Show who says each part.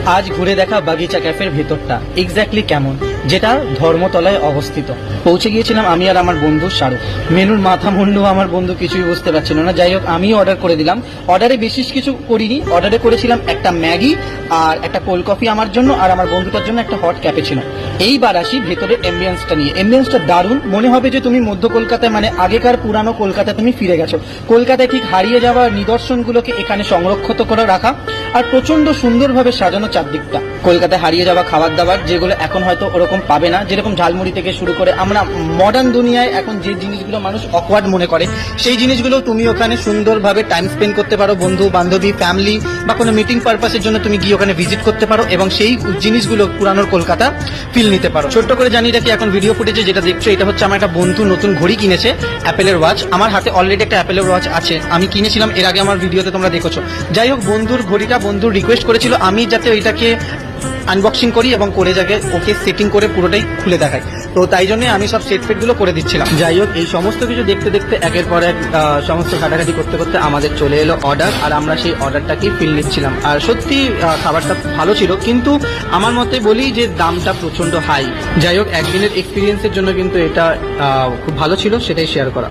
Speaker 1: আজ ঘুরে দেখা বাগিচা ক্যাফের ভেতরটা এক্স্যাক্টলি কেমন, যেটা ধর্মতলায় অবস্থিত। পৌঁছে গিয়েছিলাম আমি আর আমার বন্ধু শাহরুখ। মেনুর মাথা মুন্ডু আমার বন্ধু কিছুই বুঝতে পারছিল না। যাই হোক, আমি অর্ডার করে দিলাম। অর্ডারে বিশেষ কিছু করিনি, অর্ডারে করেছিলাম একটা ম্যাগি আর একটা কোল্ড কফি আমার জন্য, আর আমার বন্ধুটার জন্য একটা হট ক্যাপেচিনো। এইবার আসি ভেতরের এম্বিয়েন্সটা নিয়ে। এম্বিয়েন্সটা দারুণ, মনে হবে যে তুমি মধ্য কলকাতায় মানে আগেকার পুরানো কলকাতায় তুমি ফিরে গেছো। কলকাতায় ঠিক হারিয়ে যাওয়া নিদর্শনগুলোকে এখানে সংরক্ষিত করে রাখা, আর প্রচন্ড সুন্দরভাবে সাজানো চারদিকটা। কলকাতায় হারিয়ে যাওয়া খাবার দাবার যেগুলো এখন হয়তো ওরকম পাবে না, যেরকম ঝালমুড়ি থেকে শুরু করে আমরা মডার্ন দুনিয়ায় এখন যে জিনিসগুলো মানুষ অকওয়ার্ড মনে করে, সেই জিনিসগুলো তুমি ওখানে সুন্দরভাবে টাইম স্পেন্ড করতে পারো। বন্ধু বান্ধবী, ফ্যামিলি বা কোনো মিটিং পারপাসের জন্য তুমি গিয়ে ওখানে ভিজিট করতে পারো এবং সেই জিনিসগুলো পুরানোর কলকাতা ফিল নিতে পারো। ছোট্ট করে জানিয়ে রাখি, এখন ভিডিও ফুটেজে যেটা দেখছো এটা হচ্ছে আমার একটা বন্ধু নতুন ঘড়ি কিনেছে, অ্যাপেলের ওয়াচ। আমার হাতে অলরেডি একটা অ্যাপেলের ওয়াচ আছে, আমি কিনেছিলাম এর আগে, আমার ভিডিওতে তোমরা দেখেছো। যাই হোক, বন্ধুর ঘড়িটা বন্ধুর রিকোয়েস্ট করেছিল আমি যাতে ওইটাকে আনবক্সিং করি এবং করে যাকে ওকে সেটিং করে পুরোটাই খুলে দেখাই, তো তাই জন্য আমি সব সেট ফেট গুলো করে দিচ্ছিলাম। যাই হোক, এই সমস্ত কিছু দেখতে দেখতে একের পর এক সমস্ত ঘাটাঘাটি করতে করতে আমাদের চলে এলো অর্ডার, আর আমরা সেই অর্ডারটাকেই ফিল নিচ্ছিলাম। আর সত্যি খাবারটা ভালো ছিল, কিন্তু আমার মতে বলি যে দামটা প্রচন্ড হাই। যাই হোক, একদিনের এক্সপিরিয়েন্সের জন্য কিন্তু এটা খুব ভালো ছিল, সেটাই শেয়ার করা।